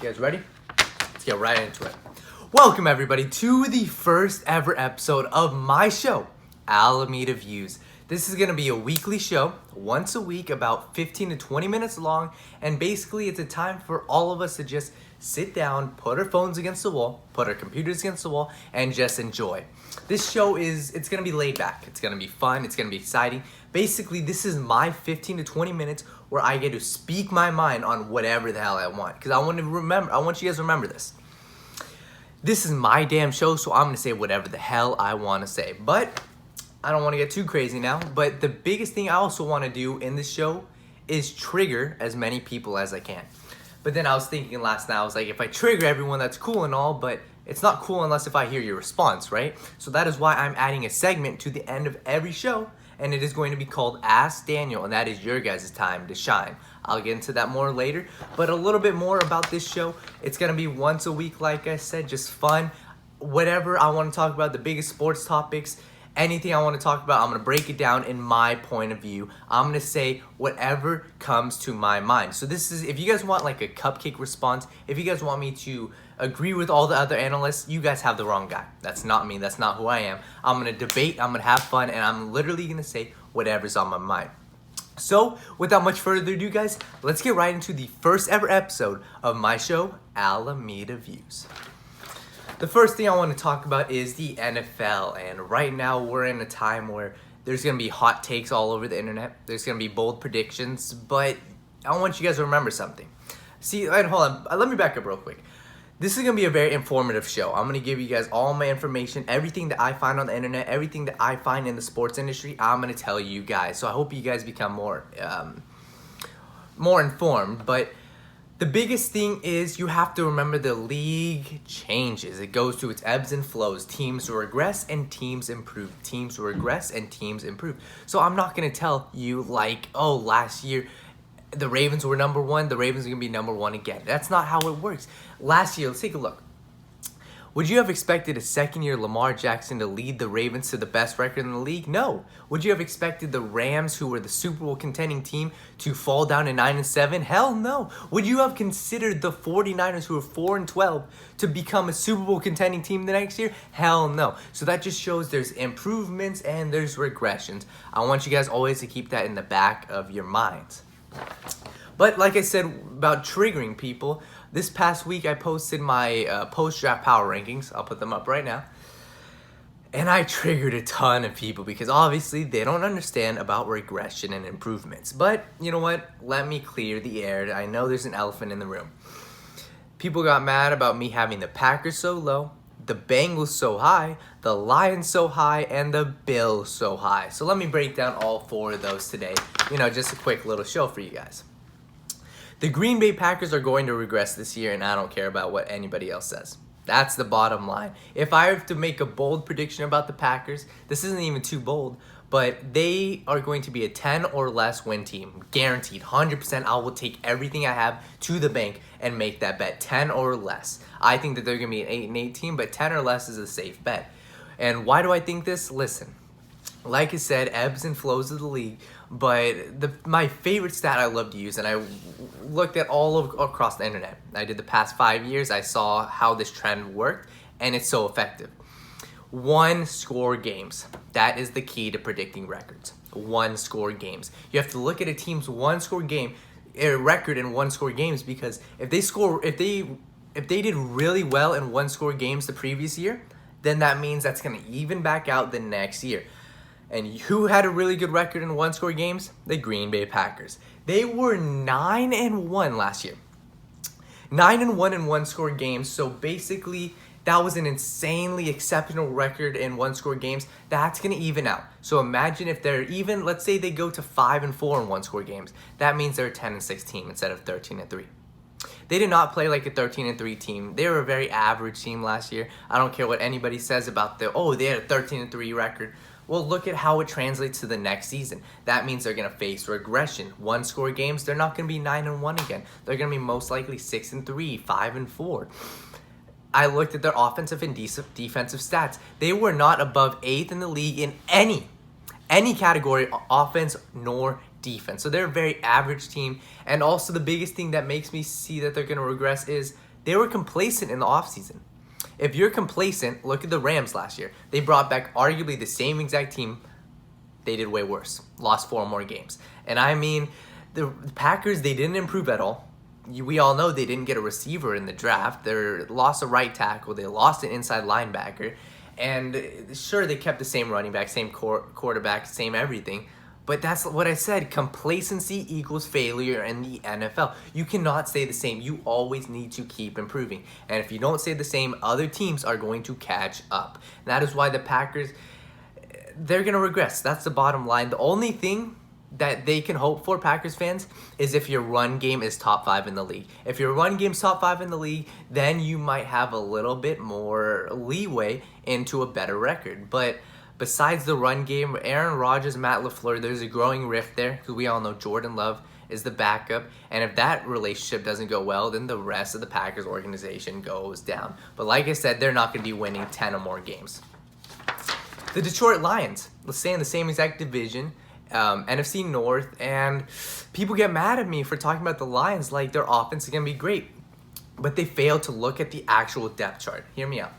You guys ready? Let's get right into it. Welcome everybody to the first ever episode of my show, Alameda Views. This is going to be a weekly show, once a week, about 15 to 20 minutes long, and basically it's a time for all of us to just sit down, put our phones against the wall, put our computers against the wall, and just enjoy. This show it's going to be laid back. It's going to be fun. It's going to be exciting. Basically, this is my 15 to 20 minutes where I get to speak my mind on whatever the hell I want. Because I want you guys to remember this. This is my damn show, so I'm going to say whatever the hell I want to say. But I don't want to get too crazy now. But the biggest thing I also want to do in this show is trigger as many people as I can. But then I was thinking last night, I was like, if I trigger everyone, that's cool and all, but it's not cool unless if I hear your response, right? So that is why I'm adding a segment to the end of every show, and it is going to be called Ask Daniel, and that is your guys' time to shine. I'll get into that more later, but a little bit more about this show. It's going to be once a week, like I said, just fun. Whatever I want to talk about, the biggest sports topics, anything I want to talk about, I'm going to break it down in my point of view. I'm going to say whatever comes to my mind. So this is, if you guys want like a cupcake response, if you guys want me to agree with all the other analysts, you guys have the wrong guy. That's not me. That's not who I am. I'm going to debate, I'm going to have fun, and I'm literally going to say whatever's on my mind. So, without much further ado, guys, let's get right into the first ever episode of my show, Alameda Views. The first thing I want to talk about is the NFL, and right now we're in a time where there's going to be hot takes all over the internet. There's going to be bold predictions, but I want you guys to remember something. See, hold on, let me back up real quick. This is going to be a very informative show. I'm going to give you guys all my information, everything that I find on the internet, everything that I find in the sports industry, I'm going to tell you guys. So I hope you guys become more informed, but the biggest thing is you have to remember the league changes. It goes through its ebbs and flows. Teams regress and teams improve. Teams regress and teams improve. So I'm not going to tell you like, oh, last year the Ravens were number one. The Ravens are going to be number one again. That's not how it works. Last year, let's take a look. Would you have expected a second-year Lamar Jackson to lead the Ravens to the best record in the league? No. Would you have expected the Rams, who were the Super Bowl contending team, to fall down to 9-7? Hell no. Would you have considered the 49ers, who were 4-12, to become a Super Bowl contending team the next year? Hell no. So that just shows there's improvements and there's regressions. I want you guys always to keep that in the back of your minds. But like I said about triggering people, this past week I posted my post-draft power rankings. I'll put them up right now. And I triggered a ton of people because obviously they don't understand about regression and improvements. But you know what? Let me clear the air. I know there's an elephant in the room. People got mad about me having the Packers so low, the Bengals so high, the Lions so high, and the Bills so high. So let me break down all four of those today. Just a quick little show for you guys. The Green Bay Packers are going to regress this year, and I don't care about what anybody else says. That's the bottom line. If I have to make a bold prediction about the Packers, this isn't even too bold, but they are going to be a 10 or less win team. Guaranteed, 100%. I will take everything I have to the bank and make that bet, 10 or less. I think that they're going to be an 8-8 team, but 10 or less is a safe bet. And why do I think this? Listen, like I said, ebbs and flows of the league, but my favorite stat I love to use, and I looked at across the internet. I did the past 5 years. I saw how this trend worked, and it's so effective. One-score games. That is the key to predicting records. One-score games. You have to look at a team's one-score game, a record in one-score games, because if they did really well in one-score games the previous year, then that means that's going to even back out the next year. And who had a really good record in one-score games? The Green Bay Packers. They were 9-1 last year. 9-1 in one-score games. So basically, that was an insanely exceptional record in one-score games. That's going to even out. So imagine if they're even, let's say they go to 5-4 in one-score games. That means they're a 10-6 team instead of 13-3. They did not play like a 13-3 team. They were a very average team last year. I don't care what anybody says about they had a 13-3 record. Well, look at how it translates to the next season. That means they're going to face regression. One-score games, they're not going to be 9-1 again. They're going to be most likely 6-3, 5-4. I looked at their offensive and defensive stats. They were not above 8th in the league in any category, offense nor defense. So they're a very average team. And also the biggest thing that makes me see that they're going to regress is They were complacent in the offseason. If you're complacent, look at the Rams last year. They brought back arguably the same exact team. They did way worse. Lost 4 more games. And I mean, the Packers, they didn't improve at all. We all know they didn't get a receiver in the draft. They lost a right tackle. They lost an inside linebacker. And sure, they kept the same running back, same quarterback, same everything. But that's what I said. Complacency equals failure in the NFL. You cannot stay the same. You always need to keep improving. And if you don't stay the same, other teams are going to catch up. And that is why the Packers, they're going to regress. That's the bottom line. The only thing that they can hope for, Packers fans, is if your run game is top 5 in the league. If your run game's top 5 in the league, then you might have a little bit more leeway into a better record. But besides the run game, Aaron Rodgers, Matt LaFleur, there's a growing rift there because we all know Jordan Love is the backup. And if that relationship doesn't go well, then the rest of the Packers organization goes down. But like I said, they're not going to be winning 10 or more games. The Detroit Lions, let's stay in the same exact division, NFC North, and people get mad at me for talking about the Lions like their offense is going to be great. But they failed to look at the actual depth chart. Hear me out.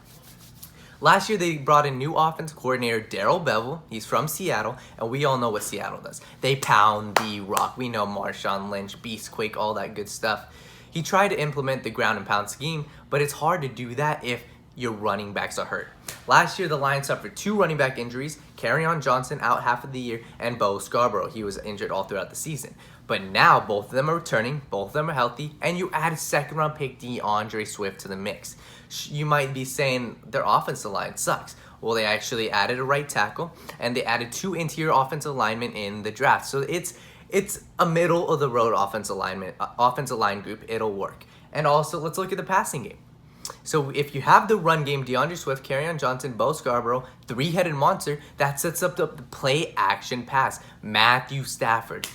Last year, they brought in new offensive coordinator Darrell Bevell. He's from Seattle, and we all know what Seattle does. They pound the rock. We know Marshawn Lynch, Beastquake, all that good stuff. He tried to implement the ground and pound scheme, but it's hard to do that if your running backs are hurt. Last year, the Lions suffered 2 running back injuries, Kerryon Johnson out half of the year, and Bo Scarborough. He was injured all throughout the season. But now, both of them are returning, both of them are healthy, and you add a second-round pick DeAndre Swift to the mix. You might be saying their offensive line sucks. Well, they actually added a right tackle, and they added 2 interior offensive linemen in the draft. So it's a middle-of-the-road offensive line group. It'll work. And also, let's look at the passing game. So if you have the run game, DeAndre Swift, Kerryon Johnson, Bo Scarborough, 3-headed monster, that sets up the play-action pass. Matthew Stafford.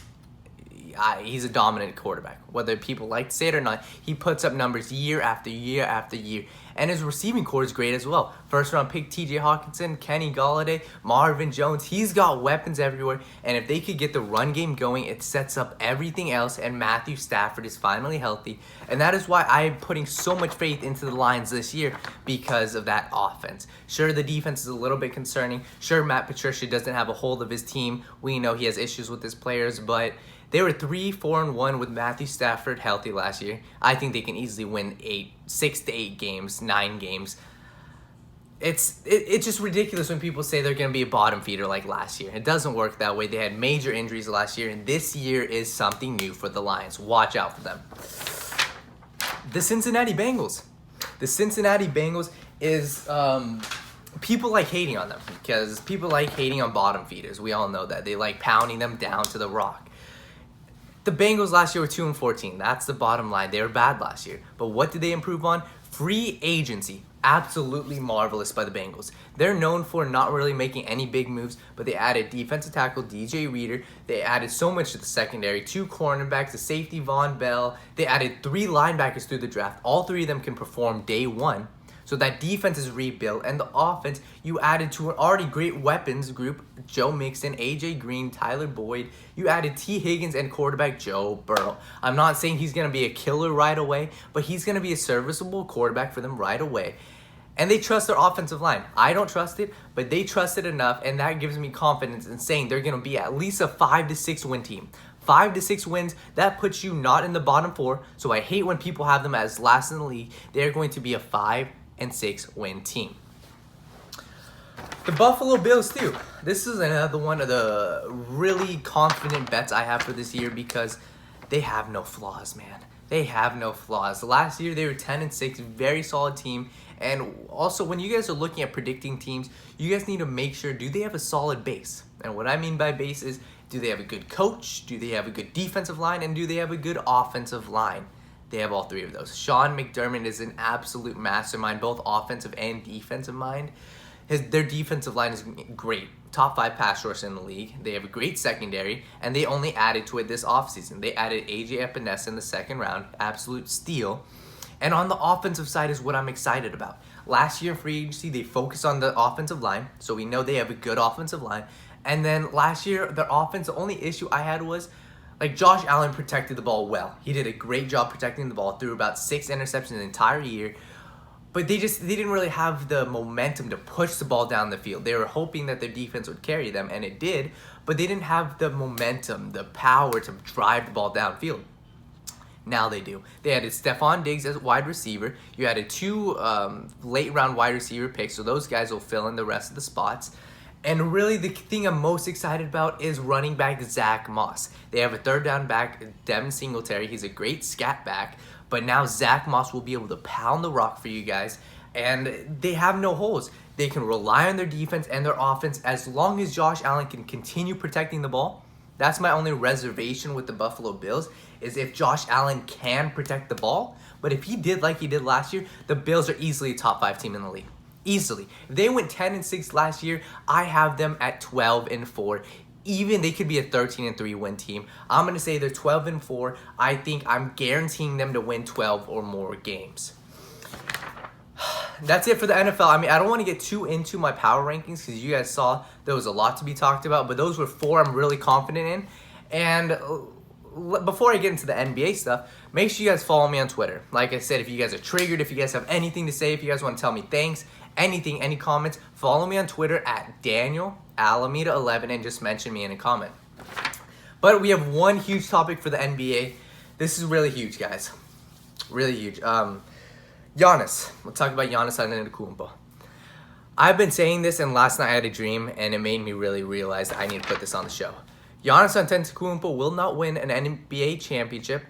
He's a dominant quarterback. Whether people like to say it or not, he puts up numbers year after year after year. And his receiving core is great as well. First-round pick TJ Hawkinson, Kenny Golladay, Marvin Jones. He's got weapons everywhere. And if they could get the run game going, it sets up everything else. And Matthew Stafford is finally healthy. And that is why I'm putting so much faith into the Lions this year, because of that offense. Sure, the defense is a little bit concerning. Sure, Matt Patricia doesn't have a hold of his team. We know he has issues with his players, but they were 3-4-1 with Matthew Stafford healthy last year. I think they can easily win 6 to 8 games, 9 games. It's just ridiculous when people say they're going to be a bottom feeder like last year. It doesn't work that way. They had major injuries last year, and this year is something new for the Lions. Watch out for them. The Cincinnati Bengals. The Cincinnati Bengals is people like hating on them because people like hating on bottom feeders. We all know that. They like pounding them down to the rock. The Bengals last year were 2-14. That's the bottom line. They were bad last year. But what did they improve on? Free agency. Absolutely marvelous by the Bengals. They're known for not really making any big moves, but they added defensive tackle DJ Reader. They added so much to the secondary. 2 cornerbacks, a safety Von Bell. They added 3 linebackers through the draft. All 3 of them can perform day 1. So that defense is rebuilt, and the offense, you added to an already great weapons group, Joe Mixon, AJ Green, Tyler Boyd. You added T. Higgins and quarterback Joe Burrow. I'm not saying he's going to be a killer right away, but he's going to be a serviceable quarterback for them right away. And they trust their offensive line. I don't trust it, but they trust it enough, and that gives me confidence in saying they're going to be at least a 5 to 6 win team. 5 to 6 wins, that puts you not in the bottom 4, so I hate when people have them as last in the league. They're going to be a 5 and 6 win team. The Buffalo Bills too. This is another one of the really confident bets I have for this year because they have no flaws, man. They have no flaws. Last year they were 10-6, very solid team. And also when you guys are looking at predicting teams, you guys need to make sure, do they have a solid base? And what I mean by base is, do they have a good coach? Do they have a good defensive line? And do they have a good offensive line? They have all 3 of those. Sean McDermott is an absolute mastermind, both offensive and defensive mind. Their defensive line is great. Top 5 pass rush in the league. They have a great secondary, and they only added to it this offseason. They added AJ Epinesa in the 2nd round. Absolute steal. And on the offensive side is what I'm excited about. Last year in free agency, they focused on the offensive line, so we know they have a good offensive line. And then last year, their offense, the only issue I had was Like, Josh Allen protected the ball well. He did a great job protecting the ball, threw about 6 interceptions the entire year. But they didn't really have the momentum to push the ball down the field. They were hoping that their defense would carry them, and it did. But they didn't have the momentum, the power to drive the ball downfield. Now they do. They added Stephon Diggs as wide receiver. You added 2 late-round wide receiver picks, so those guys will fill in the rest of the spots. And really, the thing I'm most excited about is running back Zach Moss. They have a third-down back, Devin Singletary. He's a great scat back. But now Zach Moss will be able to pound the rock for you guys. And they have no holes. They can rely on their defense and their offense as long as Josh Allen can continue protecting the ball. That's my only reservation with the Buffalo Bills, is if Josh Allen can protect the ball. But if he did like he did last year, the Bills are easily a top 5 team in the league. Easily. If they went 10-6 last year, I have them at 12-4. Even they could be a 13-3 win team. I'm going to say they're 12-4. I think I'm guaranteeing them to win 12 or more games. That's it for the NFL. I mean, I don't want to get too into my power rankings because you guys saw there was a lot to be talked about, but those were 4 I'm really confident in. And before I get into the NBA stuff, make sure you guys follow me on Twitter. Like I said, if you guys are triggered, if you guys have anything to say, if you guys want to tell me thanks, anything, any comments, follow me on Twitter at Daniel Alameda 11 and just mention me in a comment. But we have one huge topic for the NBA. This is really huge, guys. Really huge. Giannis. We'll talk about Giannis Antetokounmpo. I've been saying this, and last night I had a dream, and it made me really realize that I need to put this on the show. Giannis Antetokounmpo will not win an NBA championship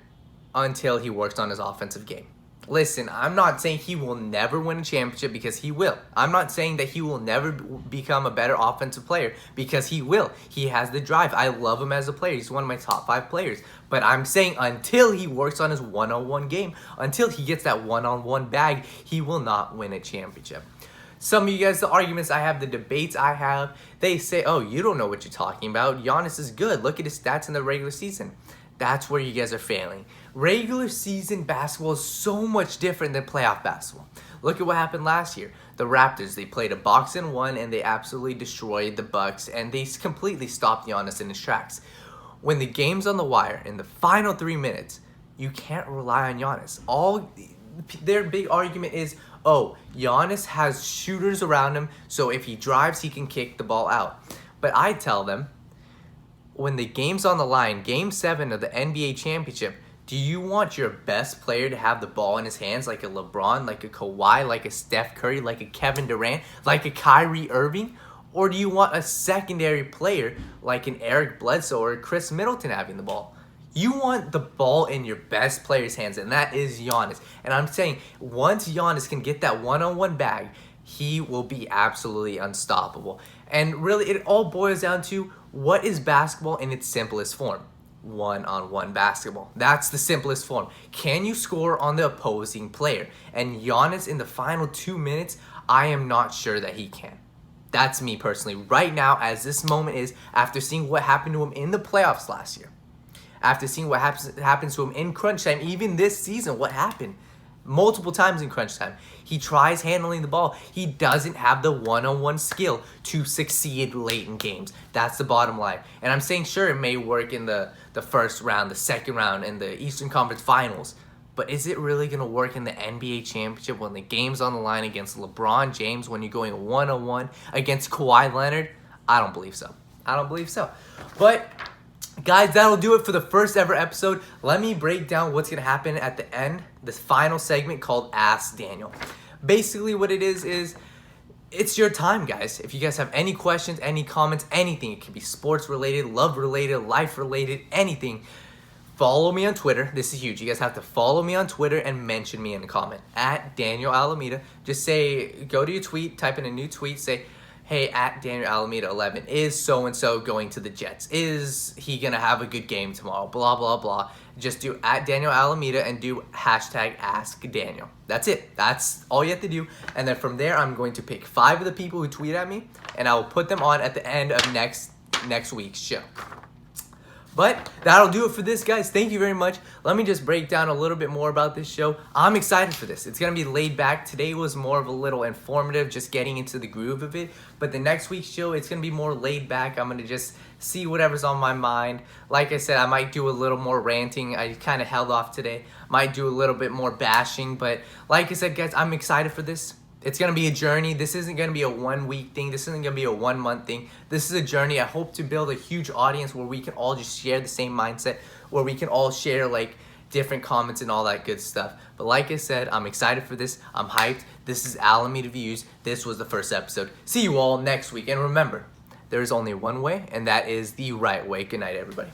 until he works on his offensive game. Listen, I'm not saying he will never win a championship, because he will. I'm not saying that he will never become a better offensive player, because he will. He has the drive. I love him as a player. He's one of my top 5 players. But I'm saying until he works on his one-on-one game, until he gets that one-on-one bag, he will not win a championship. Some of you guys, the arguments I have, the debates I have, they say, oh, you don't know what you're talking about. Giannis is good. Look at his stats in the regular season. That's where you guys are failing. Regular season basketball is so much different than playoff basketball. Look at what happened last year. The Raptors, they played a box and one, and they absolutely destroyed the Bucks, and they completely stopped Giannis in his tracks. When the game's on the wire, in the final 3 minutes, you can't rely on Giannis. Their big argument is, oh, Giannis has shooters around him, so if he drives, he can kick the ball out. But I tell them, when the game's on the line, Game 7 of the NBA championship, do you want your best player to have the ball in his hands like a LeBron, like a Kawhi, like a Steph Curry, like a Kevin Durant, like a Kyrie Irving? Or do you want a secondary player like an Eric Bledsoe or a Chris Middleton having the ball? You want the ball in your best player's hands, and that is Giannis. And I'm saying, once Giannis can get that one-on-one bag, he will be absolutely unstoppable. And really, it all boils down to, what is basketball in its simplest form? One-on-one basketball. That's the simplest form. Can you score on the opposing player? And Giannis, in the final 2 minutes, I am not sure that he can. That's me personally. Right now, as this moment is, after seeing what happened to him in the playoffs last year, after seeing what happens to him in crunch time, even this season, what happened multiple times in crunch time, he tries handling the ball. He doesn't have the one-on-one skill to succeed late in games. That's the bottom line. And I'm saying, sure, it may work in the first round, the second round, in the Eastern Conference Finals, but is it really going to work in the NBA championship when the game's on the line against LeBron James, when you're going one-on-one against Kawhi Leonard? I don't believe so. I don't believe so. But guys, that'll do it for the first ever episode. Let me break down what's going to happen at the end, this final segment called Ask Daniel. Basically what it is it's your time, guys. If you guys have any questions, any comments, anything, it could be sports related, love related, life related, anything, follow me on Twitter. This is huge. You guys have to follow me on Twitter and mention me in a comment at Daniel Alameda. Just say, go to your tweet, type in a new tweet, say, hey, at Daniel Alameda 11, is so-and-so going to the Jets? Is he going to have a good game tomorrow? Blah, blah, blah. Just do at Daniel Alameda and do hashtag Ask Daniel. That's it. That's all you have to do. And then from there, I'm going to pick 5 of the people who tweet at me, and I will put them on at the end of next week's show. But that'll do it for this, guys. Thank you very much. Let me just break down a little bit more about this show. I'm excited for this. It's going to be laid back. Today was more of a little informative, just getting into the groove of it. But the next week's show, it's going to be more laid back. I'm going to just see whatever's on my mind. Like I said, I might do a little more ranting. I kind of held off today. Might do a little bit more bashing. But like I said, guys, I'm excited for this. It's going to be a journey. This isn't going to be a 1 week thing. This isn't going to be a 1 month thing. This is a journey. I hope to build a huge audience where we can all just share the same mindset, where we can all share like different comments and all that good stuff. But like I said, I'm excited for this. I'm hyped. This is Alameda Views. This was the first episode. See you all next week. And remember, there is only one way, and that is the right way. Good night, everybody.